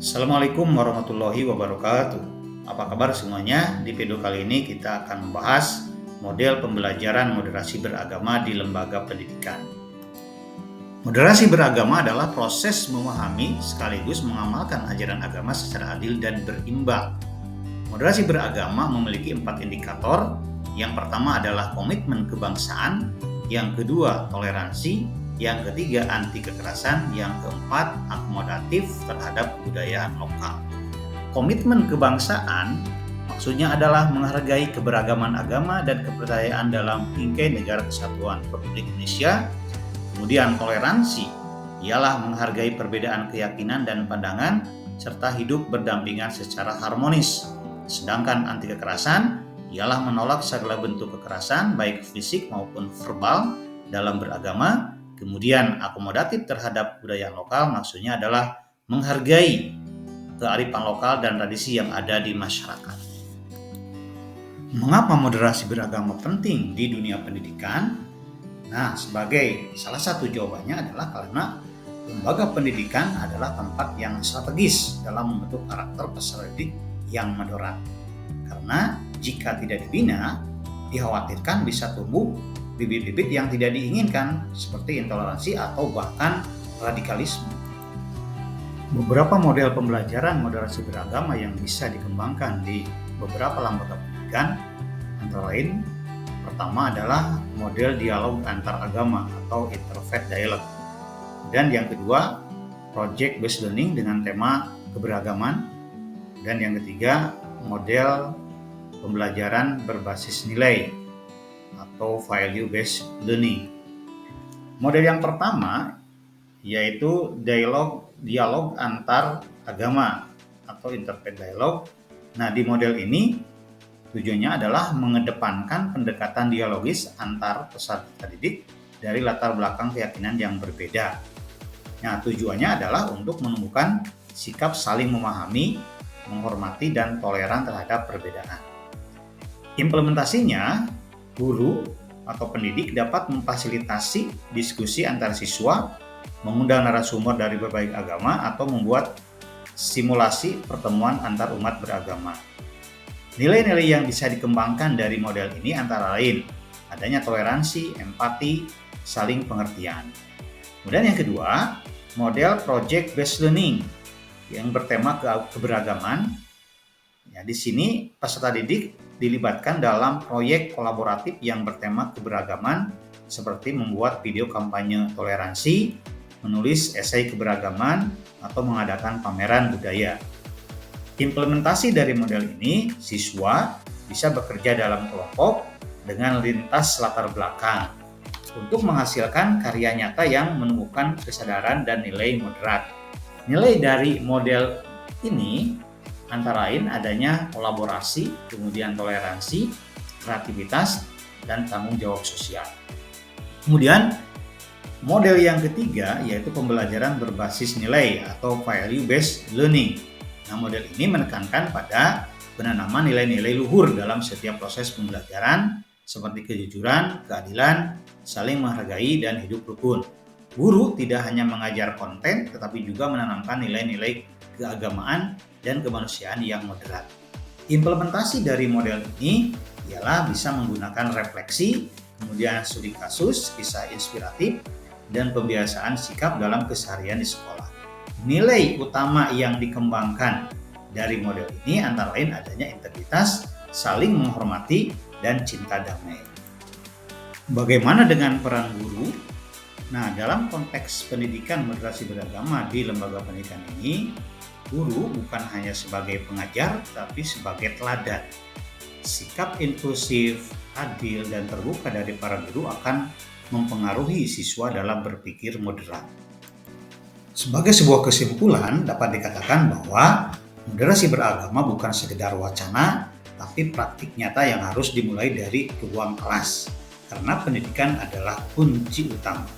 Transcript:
Assalamualaikum warahmatullahi wabarakatuh. Apa kabar semuanya? Di video kali ini kita akan membahas model pembelajaran moderasi beragama di lembaga pendidikan. Moderasi beragama adalah proses memahami sekaligus mengamalkan ajaran agama secara adil dan berimbang. Moderasi beragama memiliki 4 indikator. Yang pertama adalah komitmen kebangsaan, yang kedua toleransi, yang ketiga anti kekerasan, yang keempat akomodatif terhadap kebudayaan lokal. Komitmen kebangsaan maksudnya adalah menghargai keberagaman agama dan kepercayaan dalam bingkai negara kesatuan Republik Indonesia. Kemudian toleransi ialah menghargai perbedaan keyakinan dan pandangan serta hidup berdampingan secara harmonis. Sedangkan anti kekerasan ialah menolak segala bentuk kekerasan baik fisik maupun verbal dalam beragama. Kemudian akomodatif terhadap budaya lokal maksudnya adalah menghargai kearifan lokal dan tradisi yang ada di masyarakat. Mengapa moderasi beragama penting di dunia pendidikan? Nah, sebagai salah satu jawabannya adalah karena lembaga pendidikan adalah tempat yang strategis dalam membentuk karakter peserta didik yang moderat. Karena jika tidak dibina, dikhawatirkan bisa tumbuh bibit-bibit yang tidak diinginkan seperti intoleransi atau bahkan radikalisme. Beberapa model pembelajaran moderasi beragama yang bisa dikembangkan di beberapa lembaga pendidikan antara lain pertama adalah model dialog antar agama atau interfaith dialogue. Dan yang kedua, project based learning dengan tema keberagaman. Dan yang ketiga, model pembelajaran berbasis nilai atau value based learning. Model yang pertama yaitu dialog antar agama atau interfaith dialogue. Nah, di model ini tujuannya adalah mengedepankan pendekatan dialogis antar peserta didik dari latar belakang keyakinan yang berbeda. Nah, tujuannya adalah untuk menemukan sikap saling memahami, menghormati dan toleran terhadap perbedaan. Implementasinya, guru atau pendidik dapat memfasilitasi diskusi antar siswa, mengundang narasumber dari berbagai agama, atau membuat simulasi pertemuan antar umat beragama. Nilai-nilai yang bisa dikembangkan dari model ini antara lain adanya toleransi, empati, saling pengertian. Kemudian yang kedua, model project based learning yang bertema keberagaman. Ya, di sini peserta didik dilibatkan dalam proyek kolaboratif yang bertema keberagaman seperti membuat video kampanye toleransi, menulis esai keberagaman, atau mengadakan pameran budaya. Implementasi dari model ini, siswa bisa bekerja dalam kelompok dengan lintas latar belakang untuk menghasilkan karya nyata yang menemukan kesadaran dan nilai moderat. Nilai dari model ini antara lain adanya kolaborasi, kemudian toleransi, kreativitas, dan tanggung jawab sosial. Kemudian model yang ketiga yaitu pembelajaran berbasis nilai atau value based learning. Nah, model ini menekankan pada penanaman nilai-nilai luhur dalam setiap proses pembelajaran seperti kejujuran, keadilan, saling menghargai, dan hidup rukun. Guru tidak hanya mengajar konten tetapi juga menanamkan nilai-nilai keagamaan dan kemanusiaan yang moderat. Implementasi dari model ini ialah bisa menggunakan refleksi, kemudian studi kasus, kisah inspiratif, dan pembiasaan sikap dalam keseharian di sekolah. Nilai utama yang dikembangkan dari model ini antara lain adanya integritas, saling menghormati, dan cinta damai. Bagaimana dengan peran guru? Nah, dalam konteks pendidikan moderasi beragama di lembaga pendidikan ini, guru bukan hanya sebagai pengajar, tapi sebagai teladan. Sikap inklusif, adil, dan terbuka dari para guru akan mempengaruhi siswa dalam berpikir moderat. Sebagai sebuah kesimpulan, dapat dikatakan bahwa moderasi beragama bukan sekedar wacana, tapi praktik nyata yang harus dimulai dari ruang kelas, karena pendidikan adalah kunci utama.